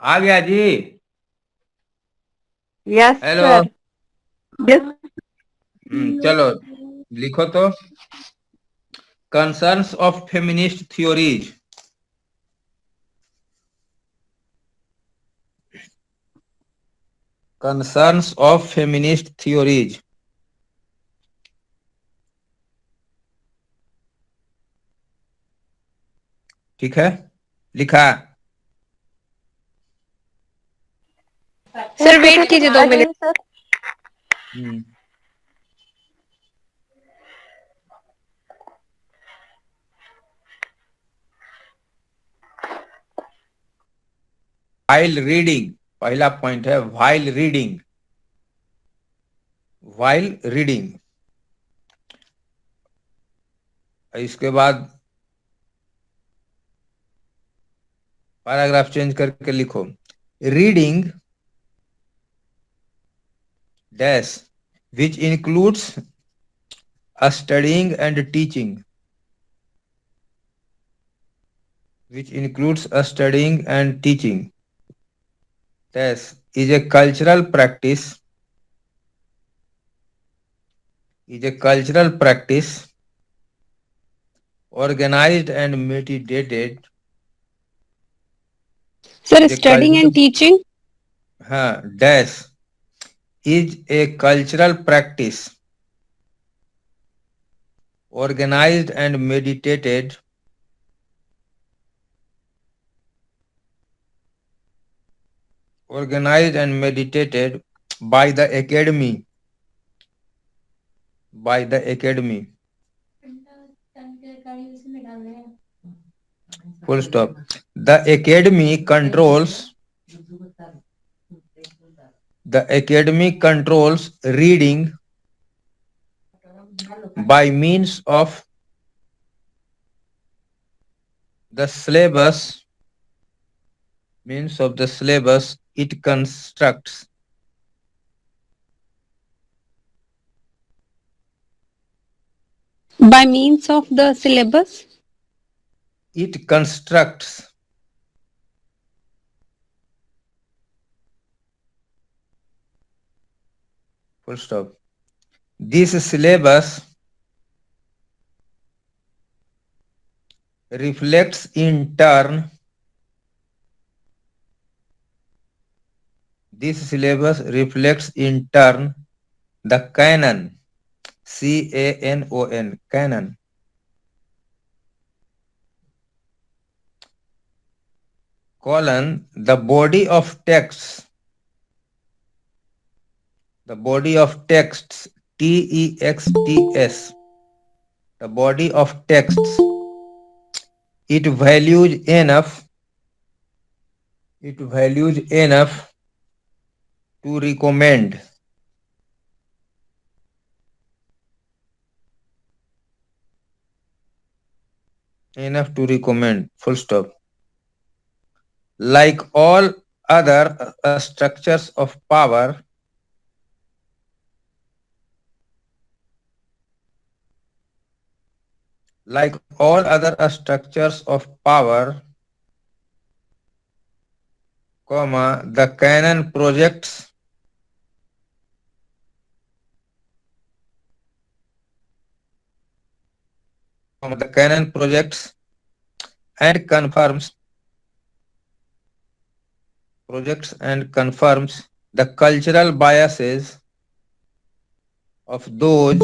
आ गया जी। Yes hello. Sir. Yes. चलो लिखो तो। Concerns of feminist theories. Concerns of feminist theories. ठीक है, लिखा। सर वेट कीजिए 2 मिनट। सर हम्म while रीडिंग, पहला पॉइंट है while रीडिंग। while रीडिंग, इसके बाद पैराग्राफ चेंज करके लिखो। Reading dash which includes studying and teaching, which includes studying and teaching, dash is a cultural practice, is a cultural practice organized and meditated, sir is a studying cultural, and teaching. हाँ dash is a cultural practice organized and meditated, organized and meditated by the academy, by the academy, full stop. The academy controls, the academy controls reading by means of the syllabus, means of the syllabus it constructs, bye means of the syllabus. it constructs, full stop. This syllabus reflects in turn, this syllabus reflects in turn the canon, canon, canon, colon the body of texts, the body of texts, texts, the body of texts, it values enough, it values enough to recommend, enough to recommend, full stop. Like all other structures of power, like all other structures of power, comma, the canon projects, the canon projects and confirms, projects and confirms the cultural biases of those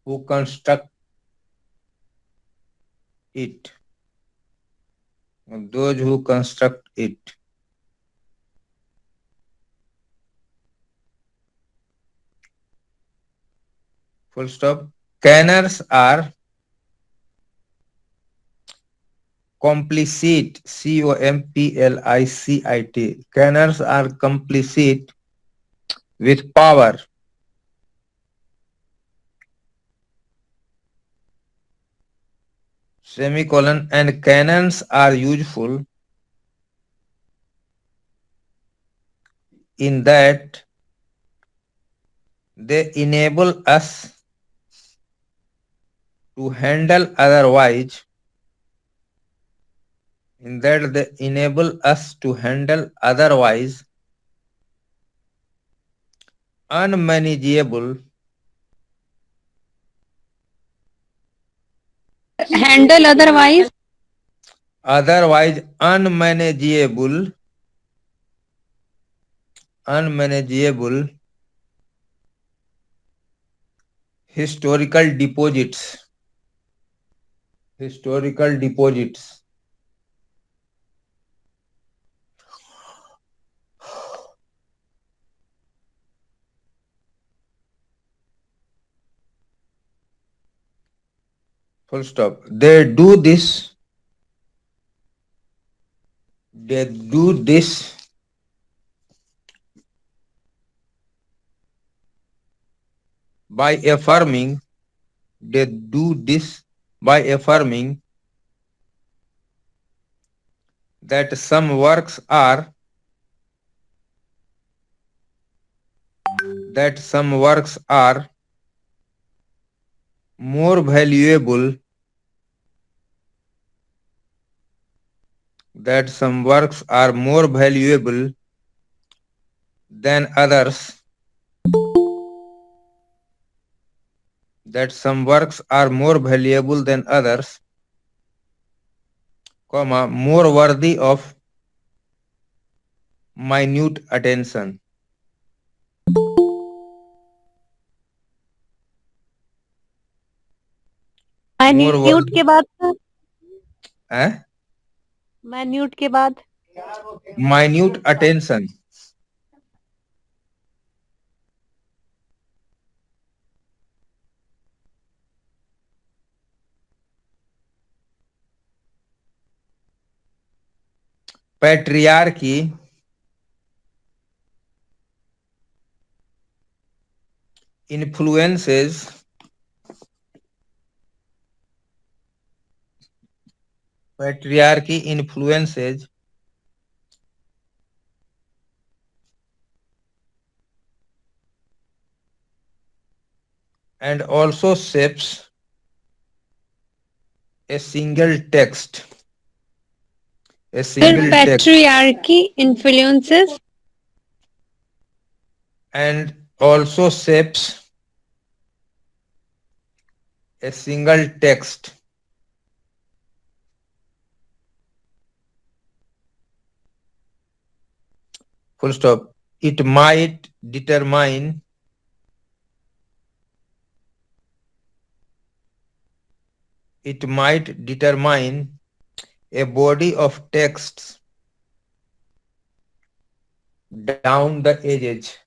who construct it, of those who construct it. Full stop. Canons are complicit, complicit. Canons are complicit with power, semicolon, and canons are useful in that they enable us to handle otherwise, in that they enable us to handle otherwise unmanageable Handle otherwise. otherwise unmanageable historical deposits. Full stop. They do this by affirming they do this by affirming that some works are more valuable that some works are more valuable than others that some works are more valuable than others, comma, more worthy of minute attention. More Minute worthy, के बाद sir? eh? Minute के बाद Minute attention. Patriarchy influences and also shapes a single text. Sir, patriarchy influences And also shapes a single text. Full stop. It might determine a body of texts down the edges.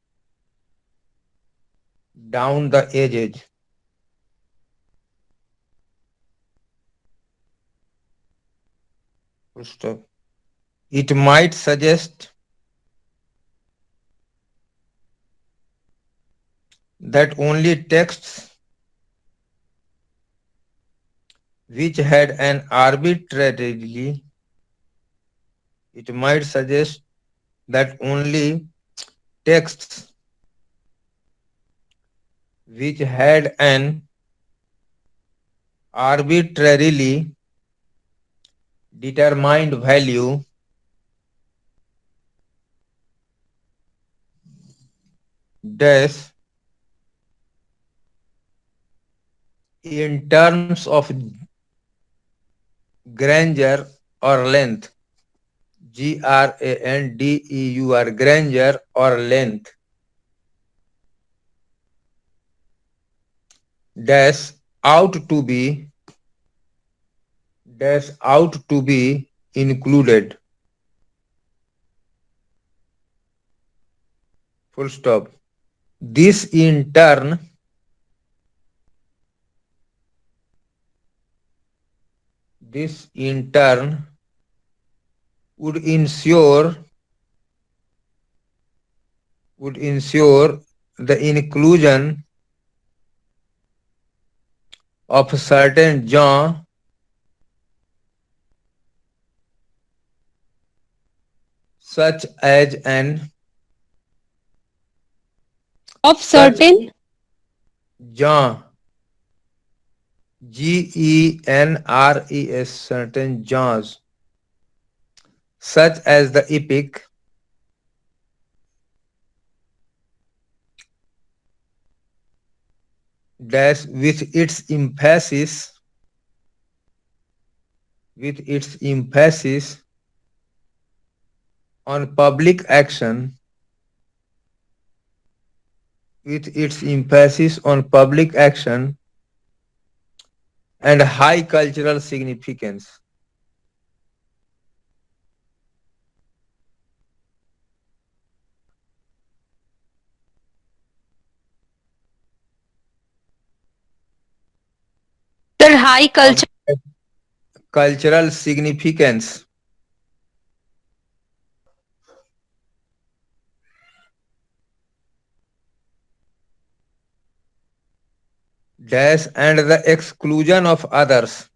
Full stop. It might suggest that only texts which had an arbitrarily it might suggest that only texts which had an arbitrarily determined value dash in terms of grandeur or length, grandeur, grandeur or length, dash out to be included. Full stop. This in turn would ensure the inclusion of certain genre such as an of certain genre, genres, certain genres such as the epic, dash with its emphasis on public action, and high cultural significance. Sir, high On culture. cultural significance, dash and the exclusion of others,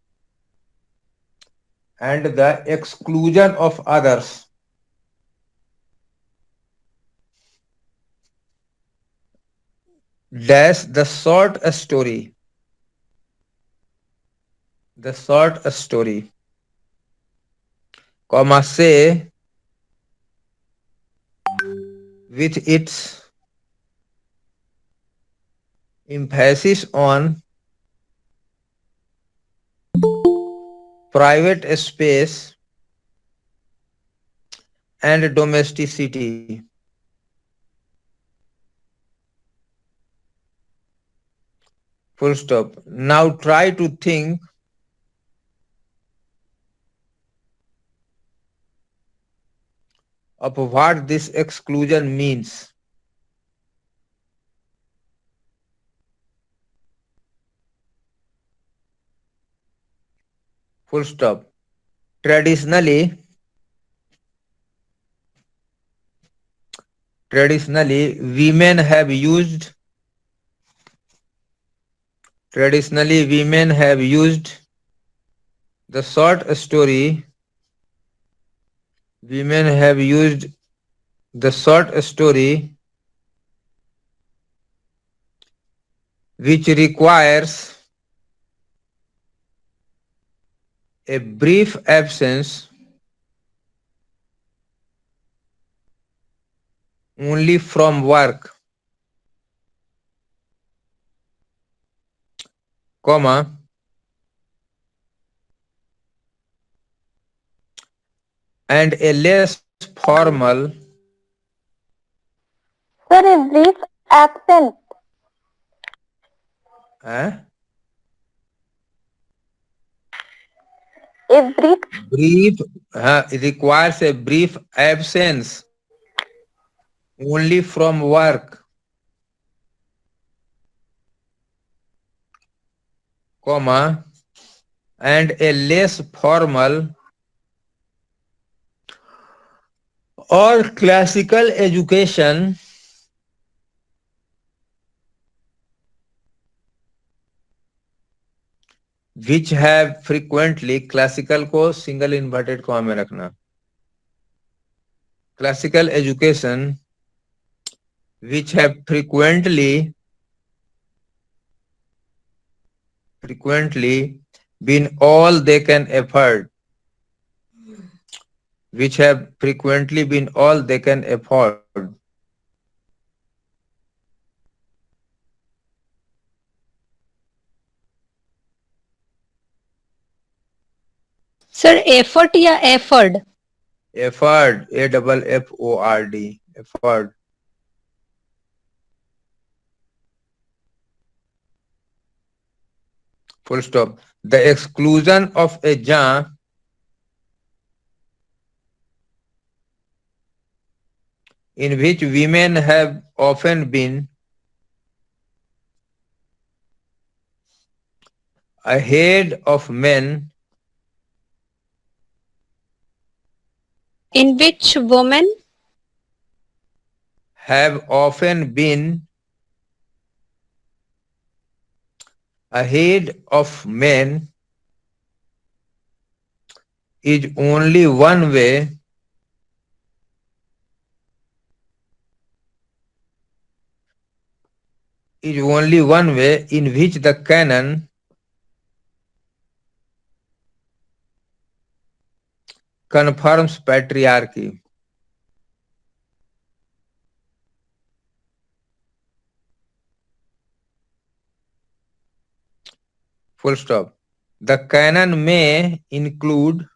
dash the short story, comma, say with its emphasis on private space and domesticity. Full stop. Now try to think of what this exclusion means. Full stop. Traditionally, traditionally women have used traditionally women have used the short story women have used the short story which requires a brief absence only from work, comma, and a less formal, Sir, a brief absence. eh, A brief. brief it requires a brief absence only from work, comma, and a less formal or classical education which have frequently, classical को single inverted comma में रखना, classical education which have frequently been all they can afford, which have frequently been all they can afford. Sir, effort या effort? Afford, AFFORD, afford. Full stop. The exclusion of a ja in which women have often been ahead of men, In which women have often been ahead of men is only one way in which the confirms patriarchy. Full stop. The canon may include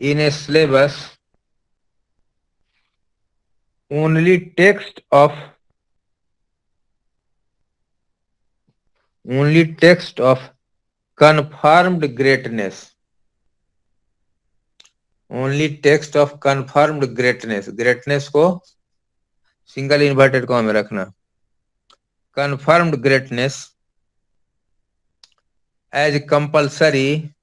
in a syllabus only text of confirmed greatness. Only text of confirmed greatness. Greatness को single inverted comma में रखना. Confirmed greatness as compulsory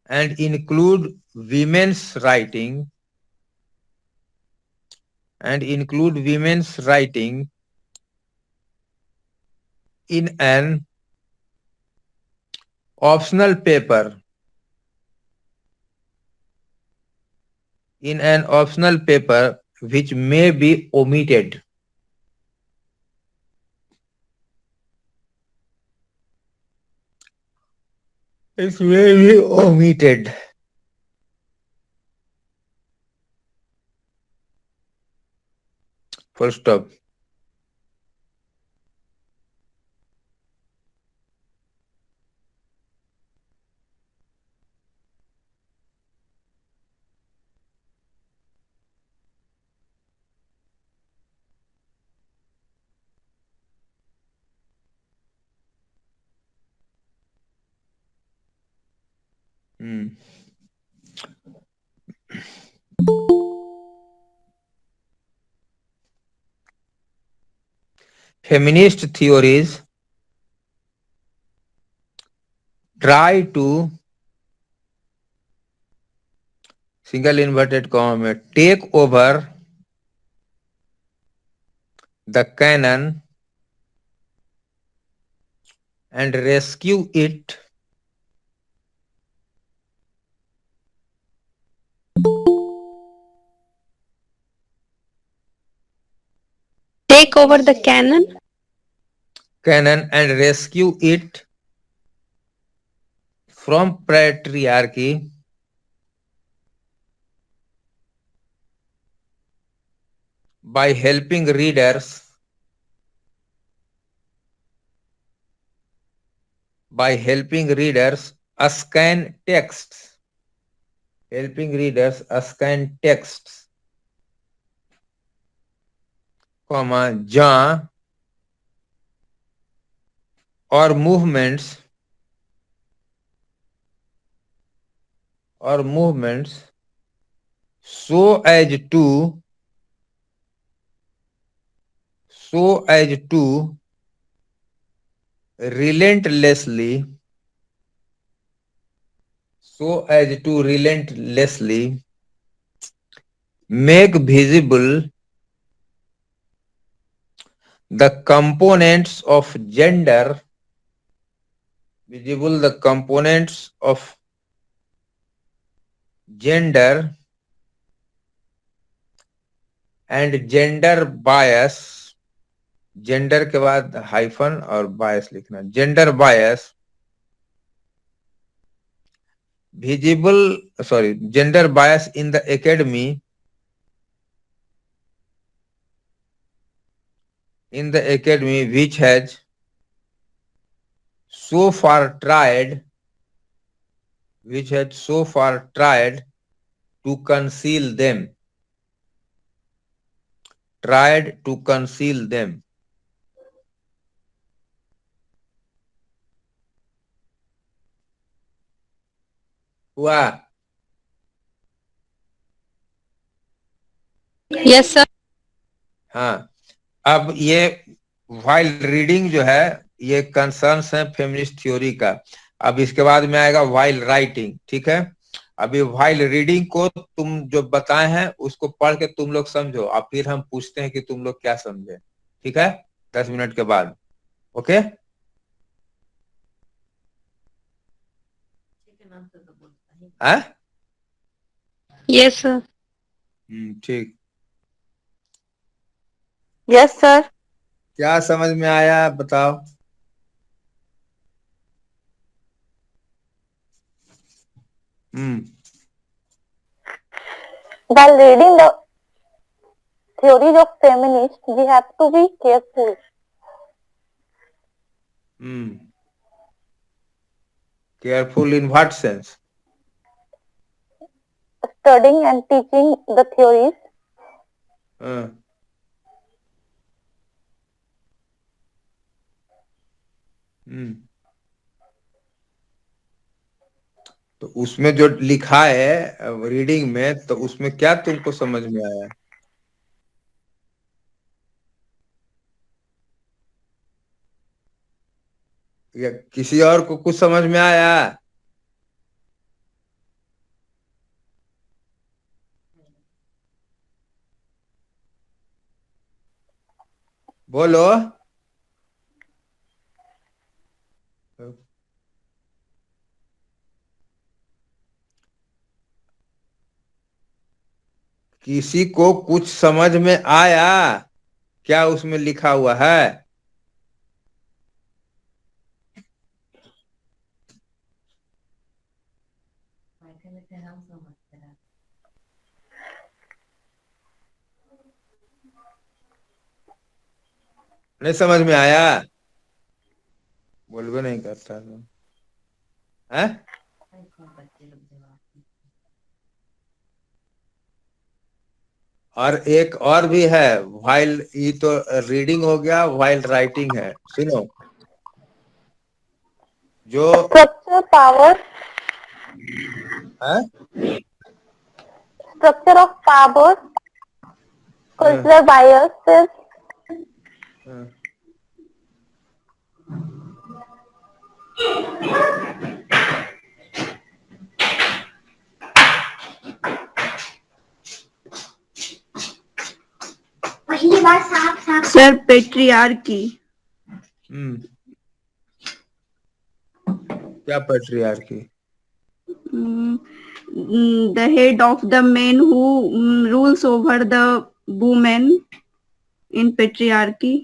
and include women's writing in an optional paper which may be omitted. It may be omitted. Full stop. Feminist theories try to single inverted comma में take over the canon and rescue it Take over the canon and rescue it from patriarchy by helping readers scan texts, जहाँ or movements so as to relentlessly make visible the components of gender and gender bias. Gender के बाद hyphen और बायस लिखना. Gender bias gender bias in the academy which has so far tried to conceal them. हुआ? Yes, sir. हाँ, अब ये while reading जो है ये कंसर्न्स है फेमिनिस्ट थ्योरी का. अब इसके बाद में आएगा व्हाइल राइटिंग. ठीक है, अभी व्हाइल रीडिंग को तुम जो बताए हैं उसको पढ़ के तुम लोग समझो, और फिर हम पूछते हैं कि तुम लोग क्या समझे. ठीक है, 10 मिनट के बाद. Okay, Yes, sir. ठीक. Yes, sir. क्या समझ में आया बताओ। हम्म। While reading the theories of feminists, we have to be careful. Careful in what sense? Studying and teaching the theories. तो उसमें जो लिखा है रीडिंग में, तो उसमें क्या तुमको समझ में आया? या किसी और को कुछ समझ में आया? बोलो। किसी को कुछ समझ में आया क्या उसमें लिखा हुआ है? नहीं समझ में आया? बोलबे नहीं करता तो है। और एक और भी है, व्हाइल, ये तो रीडिंग हो गया, व्हाइल राइटिंग है। सुनो, जो Structure, power, है structure of power, cultural biases. Sir patriarchy. क्या patriarchy? The head of the man who rules over the women in patriarchy.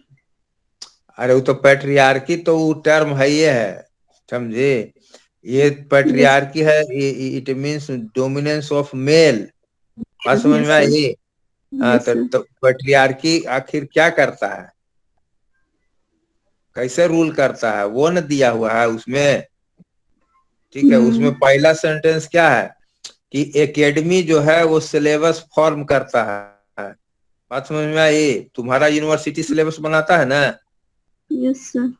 अरे वो तो पैट्रियार्की तो वो टर्म है, ये है, समझे? ये पैट्रियार्की है, it means dominance of male. बात समझ में आई? हाँ, तो पैट्रियार्की आखिर क्या करता है, कैसे रूल करता है, वो न दिया हुआ है उसमें। ठीक है, उसमें पहला सेंटेंस क्या है कि एकेडमी जो है वो सिलेबस फॉर्म करता है। बात समझ में आई? तुम्हारा यूनिवर्सिटी सिलेबस बनाता है ना? Yes sir.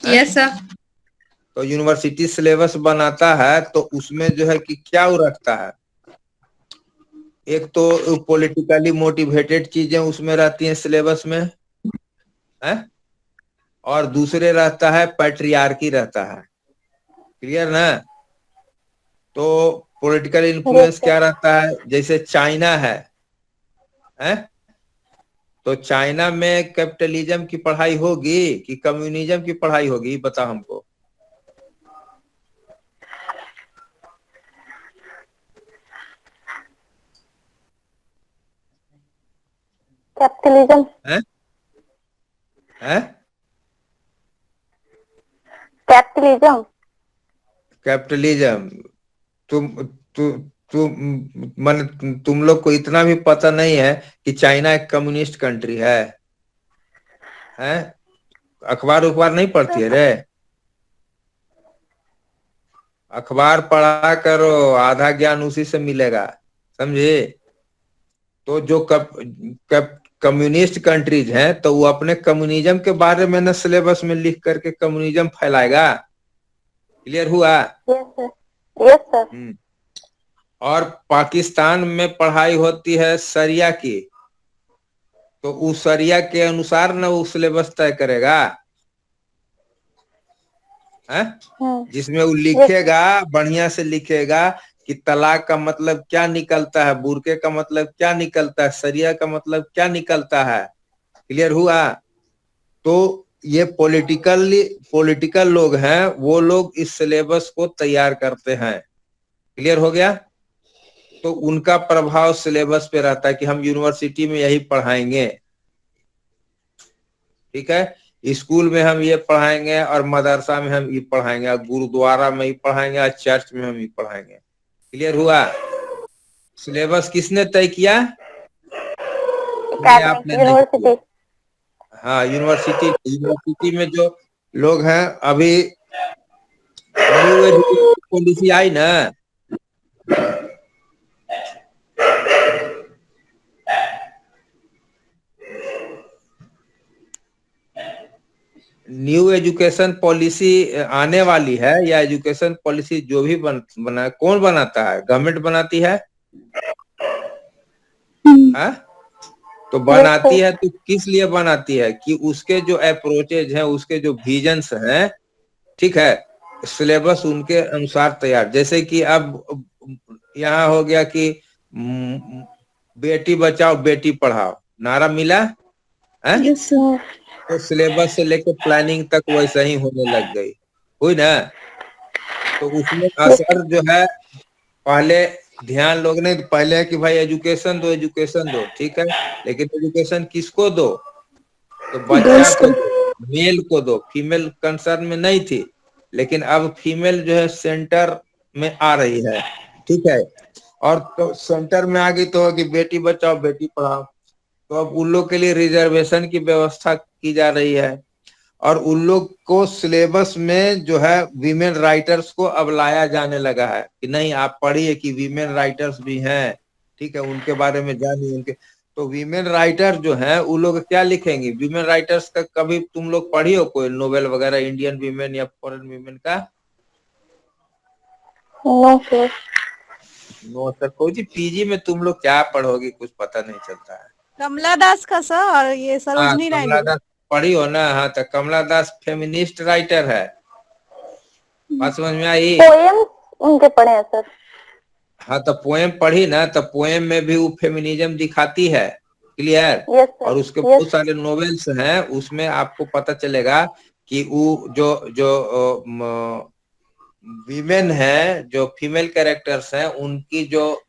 Yes, sir. तो यूनिवर्सिटी सिलेबस बनाता है, तो उसमें जो है कि क्या वो रखता है, एक तो पॉलिटिकली मोटिवेटेड चीजें उसमें रहती हैं सिलेबस में, है? और दूसरे रहता है पैट्रियार्की रहता है। क्लियर ना? तो पॉलिटिकल Yes, इन्फ्लुएंस sir. क्या रहता है, जैसे चाइना है? तो चाइना में कैपिटलिज्म की पढ़ाई होगी कि कम्युनिज्म की पढ़ाई होगी, बता हमको। Capitalism. है? है? Capitalism. कैपिटलिज्म। तुम तु, मन तुम लोग को इतना भी पता नहीं है कि चाइना एक कम्युनिस्ट कंट्री है? अखबार उखबार नहीं पढ़ती है रे? अखबार पढ़ा करो, आधा ज्ञान उसी से मिलेगा, समझे? तो जो कम्युनिस्ट कंट्रीज हैं, तो वो अपने कम्युनिज्म के बारे में न सिलेबस में लिख करके कम्युनिज्म फैलाएगा। क्लियर हुआ? Yes, sir. Yes, sir. और पाकिस्तान में पढ़ाई होती है शरिया की, तो उस शरिया के अनुसार न वो सिलेबस तय करेगा, है? जिसमें वो लिखेगा, बढ़िया से लिखेगा कि तलाक का मतलब क्या निकलता है, बुरके का मतलब क्या निकलता है, शरिया का मतलब क्या निकलता है। क्लियर हुआ? तो ये पॉलिटिकल लोग हैं, वो लोग इस सिलेबस को तैयार करते हैं। क्लियर हो गया? तो उनका प्रभाव सिलेबस पे रहता है कि हम यूनिवर्सिटी में यही पढ़ाएंगे। ठीक है। स्कूल में हम ये पढ़ाएंगे और मदरसा में हम ये पढ़ाएंगे और गुरुद्वारा में ही पढ़ाएंगे और चर्च में हम ये पढ़ाएंगे। क्लियर हुआ? सिलेबस किसने तय किया? ये एकेडमिक आपने नहीं किया। यूनिवर्सिटी। हाँ, यूनिवर्सिटी में जो लोग हैं अभी न्यू एजुकेशन पॉलिसी आई ना, न्यू एजुकेशन पॉलिसी आने वाली है, या एजुकेशन पॉलिसी जो भी बना कौन बनाता है? गवर्नमेंट बनाती है। हाँ? तो बनाती है तो किस लिए बनाती है? कि उसके जो अप्रोचेज हैं, उसके जो विजन्स हैं, ठीक है, सिलेबस उनके अनुसार तैयार। जैसे कि अब यहाँ हो गया कि बेटी बचाओ बेटी पढ़ाओ नारा मिला है, यस सर। तो सिलेबस से लेकर प्लानिंग तक वैसा ही होने लग गई, हुई ना। तो उसमें असर जो है, पहले ध्यान लोग ने पहले है कि भाई एजुकेशन दो एजुकेशन दो, ठीक है, लेकिन एजुकेशन किसको दो? तो बच्चा गर्ल्स को को। दो, मेल को दो, फीमेल कंसर्न में नहीं थी। लेकिन अब फीमेल जो है सेंटर में आ रही है, ठीक है, और तो सेंटर में आ गई तो कि बेटी बचाओ बेटी पढ़ाओ। तो अब उन लोग के लिए रिजर्वेशन की व्यवस्था की जा रही है, और उन लोग को सिलेबस में जो है वीमेन राइटर्स को अब लाया जाने लगा है कि नहीं आप पढ़िए कि वीमेन राइटर्स भी हैं, ठीक है, उनके बारे में जानिए उनके। तो वीमेन राइटर जो हैं वो लोग क्या लिखेंगे? वीमेन राइटर्स का कभी तुम लोग पढ़ी हो कोई नोवेल वगैरह इंडियन वीमेन या फॉरेन वीमेन का? No sir. No sir. कोई जी पीजी में तुम लोग क्या पढ़ोगे, कुछ पता नहीं चलता है। कमला दास का सर और ये हाँ, सरोजनी कमला नायडू। दास पढ़ी हो ना? हाँ, तो कमला दास फेमिनिस्ट राइटर है, बात समझ में आई? पोएम उनके पढ़े हैं सर। हाँ, तो पोएम पढ़ी ना, तो पोएम में भी वो फेमिनिज्म दिखाती है। क्लियर? Yes sir. और उसके यस। बहुत सारे नॉवेल्स हैं, उसमें आपको पता चलेगा कि वो जो जो वीमेन है, जो फीमेल कैरेक्टर्स हैं, उनकी जो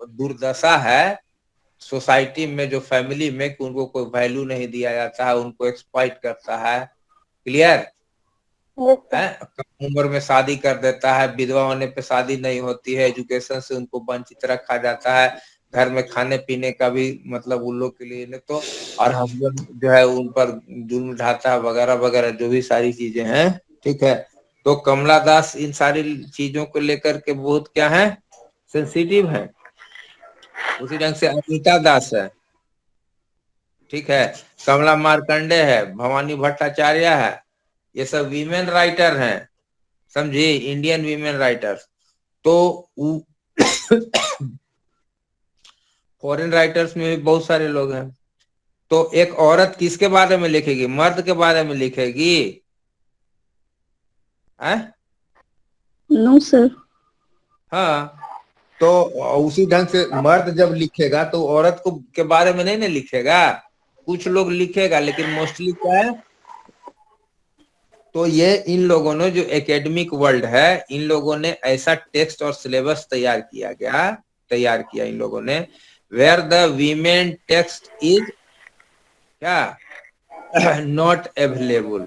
दुर्दशा है सोसाइटी में, जो फैमिली में, कि उनको कोई वैल्यू नहीं दिया जाता है, उनको एक्सप्लॉइट करता है। Clear yes sir. है? कम उम्र में शादी कर देता है, विधवा होने पे शादी नहीं होती है, एजुकेशन से उनको वंचित रखा जाता है, घर में खाने पीने का भी मतलब उन लोग के लिए नहीं तो, और हस्बैंड जो है उन पर जुल्म ढाता है वगैरह वगैरह, जो भी सारी चीजें हैं, ठीक है। तो कमला दास इन सारी चीजों को लेकर के बहुत क्या है, सेंसिटिव है। उसी ढंग से अनीता दास है, ठीक है, कमला मार्कंडे है, भवानी भट्टाचार्य है, ये सब वीमेन राइटर हैं, समझी, इंडियन वीमेन राइटर्स। तो फॉरेन राइटर्स में भी बहुत सारे लोग हैं। तो एक औरत किसके बारे में लिखेगी? मर्द के बारे में लिखेगी? No sir. हाँ, तो उसी ढंग से मर्द जब लिखेगा तो औरत को के बारे में नहीं ना लिखेगा, कुछ लोग लिखेगा, लेकिन मोस्टली क्या है, तो ये इन लोगों ने जो एकेडमिक वर्ल्ड है, इन लोगों ने ऐसा टेक्स्ट और सिलेबस तैयार किया इन लोगों ने, where the women text is क्या नॉट अवेलेबल,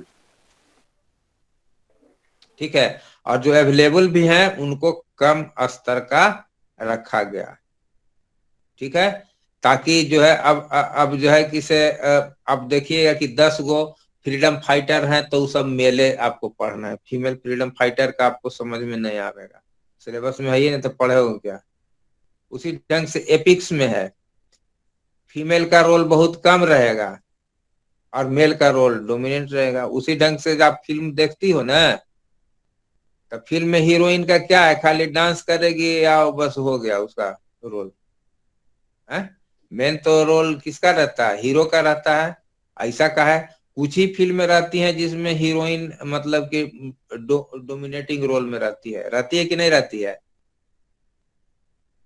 ठीक है, और जो अवेलेबल भी हैं उनको कम स्तर का रखा गया, ठीक है, ताकि जो है अब जो है कि से अब देखिएगा कि 10 गो फ्रीडम फाइटर हैं तो सब मेले आपको पढ़ना है, फीमेल फ्रीडम फाइटर का आपको समझ में नहीं आएगा, सिलेबस में है ही नहीं तो पढ़ोगे क्या। उसी ढंग से एपिक्स में है, फीमेल का रोल बहुत कम रहेगा और मेल का रोल डोमिनेंट रहेगा। उसी ढंग से जब आप फिल्म देखती हो ना, तो फिल्म में हीरोइन का क्या है, खाली डांस करेगी या बस हो गया उसका रोल है? मेन तो रोल किसका रहता है? हीरो का रहता है। ऐसा का है, कुछ ही फिल्में रहती हैं जिसमें हीरोइन मतलब कि डोमिनेटिंग रोल में रहती है कि नहीं रहती है?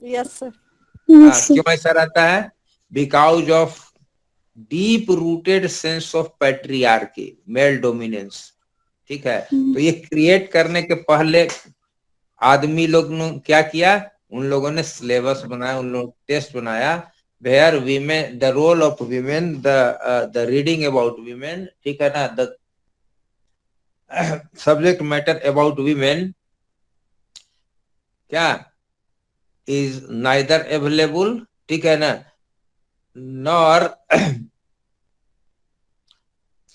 Yes sir. हाँ, क्यों ऐसा रहता है? Because of deep rooted sense of patriarchy, male dominance, ठीक है। तो ये क्रिएट करने के पहले आदमी लोग ने क्या किया, उन लोगों ने सिलेबस बनाया, उन लोगों ने टेस्ट बनाया, where women, the role of women, the reading about women, ठीक है ना, the subject matter about women क्या is neither available, ठीक है ना, nor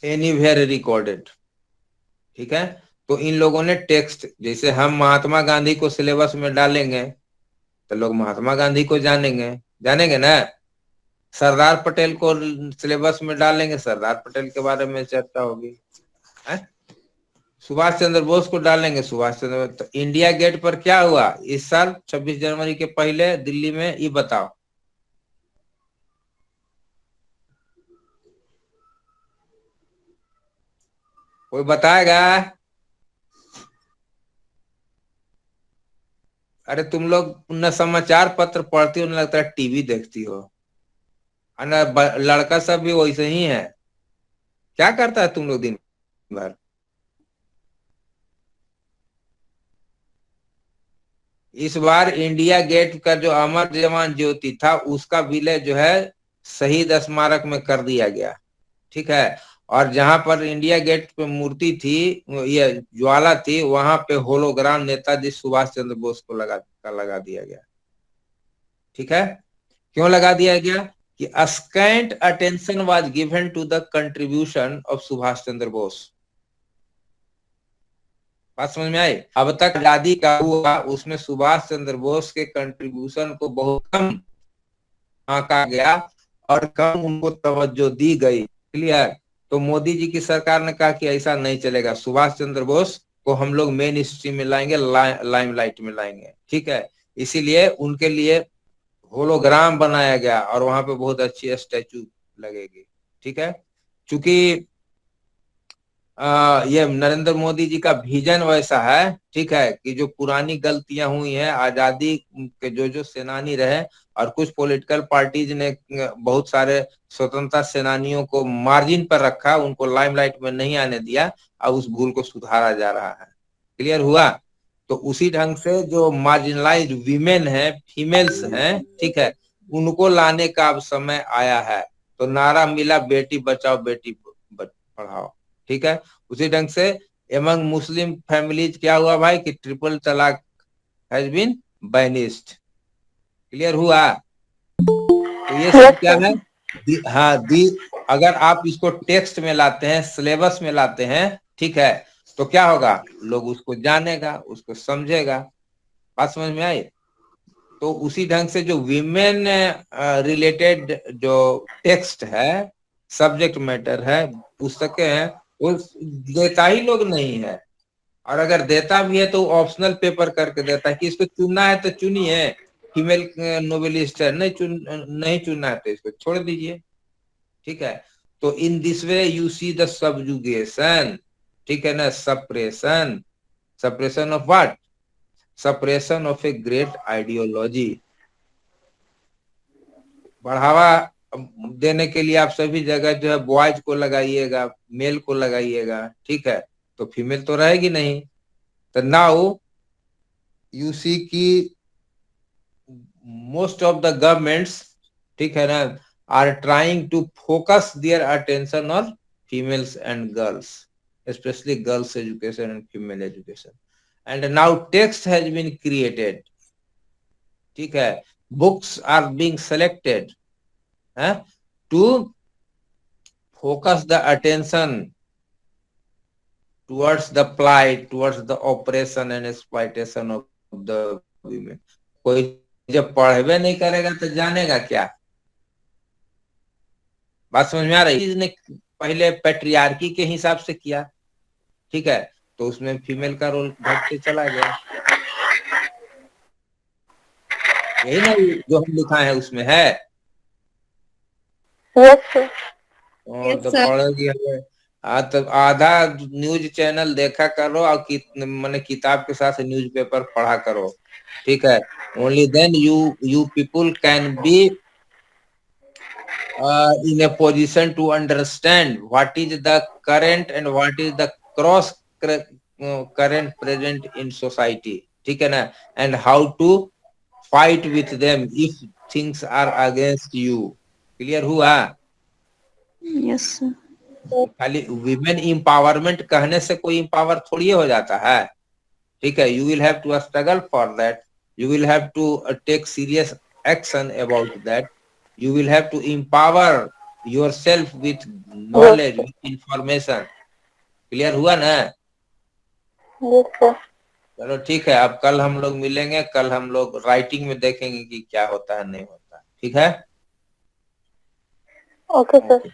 anywhere recorded, ठीक है। तो इन लोगों ने टेक्स्ट, जैसे हम महात्मा गांधी को सिलेबस में डालेंगे तो लोग महात्मा गांधी को जानेंगे, जानेंगे ना। सरदार पटेल को सिलेबस में डालेंगे, सरदार पटेल के बारे में चर्चा होगी। सुभाष चंद्र बोस को डालेंगे, सुभाष चंद्र। तो इंडिया गेट पर क्या हुआ इस साल 26 जनवरी के पहले दिल्ली में, ये बताओ। कोई बताएगा? अरे तुम लोग न समाचार पत्र पढ़ती हो, न लगता है टीवी देखती हो, लड़का सब भी वैसे ही है। क्या करता है तुम लोग दिन भर? इस बार इंडिया गेट का जो अमर जवान ज्योति था उसका विलय जो है शहीद स्मारक में कर दिया गया, ठीक है। और जहां पर इंडिया गेट पे मूर्ति थी, ये ज्वाला थी, वहां पे होलोग्राम नेताजी सुभाष चंद्र बोस को लगा दिया गया, ठीक है। क्यों लगा दिया गया? कि scant attention was given to the contribution of Subhash Chandra Bose. बात समझ में आई? अब तक आजादी का हुआ उसमें सुभाष चंद्र बोस के कंट्रीब्यूशन को बहुत कम आंका गया और कम उनको तवज्जो दी गई, क्लियर। तो मोदी जी की सरकार ने कहा कि ऐसा नहीं चलेगा, सुभाष चंद्र बोस को हम लोग मेन स्ट्रीम में लाएंगे, लाइमलाइट में लाएंगे, ठीक है। इसीलिए उनके लिए होलोग्राम बनाया गया और वहां पे बहुत अच्छी स्टैचू लगेगी, ठीक है। चूंकि ये नरेंद्र मोदी जी का विजन वैसा है, ठीक है, कि जो पुरानी गलतियां हुई हैं, आजादी के जो सेनानी रहे और कुछ पॉलिटिकल पार्टीज ने बहुत सारे स्वतंत्रता सेनानियों को मार्जिन पर रखा, उनको लाइमलाइट में नहीं आने दिया, अब उस भूल को सुधारा जा रहा है, क्लियर हुआ। तो उसी ढंग से जो मार्जिनलाइज्ड वीमेन है, फीमेल्स हैं, ठीक है, उनको लाने का अब समय आया है। तो नारा मिला बेटी बचाओ बेटी पढ़ाओ, ठीक है। उसी ढंग से एमंग मुस्लिम फैमिलीज क्या हुआ भाई कि ट्रिपल तलाक हैज बीन बैनिस्ड, क्लियर हुआ। तो ये सब क्या है? हाँ, अगर आप इसको टेक्स्ट में लाते हैं, सिलेबस में लाते हैं, ठीक है, तो क्या होगा? लोग उसको जानेगा, उसको समझेगा। बात समझ में आई? तो उसी ढंग से जो विमेन रिलेटेड जो टेक्स्ट है, सब्जेक्ट मैटर है, पुस्तकें हैं, वो देता ही लोग नहीं है। और अगर देता भी है तो ऑप्शनल पेपर करके देता है कि इसको चुनना है तो चुनिए, फीमेल नोवेलिस्ट है, नहीं चुनना है तो इसको छोड़ दीजिए, ठीक है। तो in this way you see the subjugation, ठीक है ना, suppression of what? Suppression of a great ideology. बढ़ावा देने के लिए आप सभी जगह जो है बॉयज को लगाइएगा, मेल को लगाइएगा, ठीक है, तो फीमेल तो रहेगी नहीं। तो नाउ यू सी की मोस्ट ऑफ द गवर्नमेंट्स, ठीक है ना, are trying to focus their attention on females and girls, specially girls education and female education. And now text has been created, ठीक है, books are being selected to focus the attention towards the plight, towards the oppression and exploitation of the women. कोई जब पढ़वे नहीं करेगा तो जानेगा क्या? बात समझ में आ रही? इसने पहले पैट्रियार्की के हिसाब से किया, ठीक है, तो उसमें फीमेल का रोल घटते चला गया। यही ना जो हम लिखा है उसमें है। तो पढ़ेगी हमें तो आधा न्यूज चैनल देखा करो और मैंने किताब के साथ न्यूज़पेपर पढ़ा करो, ठीक है। Only then you people can be in a position to understand what is the current and what is the cross current present in society, ठीक है ना, and how to fight with them if things are against you. Clear हुआ? Yes sir. खाली women empowerment कहने से कोई empower थोड़ी हो जाता है, ठीक है। You will have to struggle for that, you will have to take serious action about that, you will have to empower yourself with knowledge, with information. Clear हुआ ना? Yes sir. चलो ठीक है, अब कल हम लोग मिलेंगे, कल हम लोग राइटिंग में देखेंगे कि क्या होता है नहीं होता, ठीक है। Okay sir.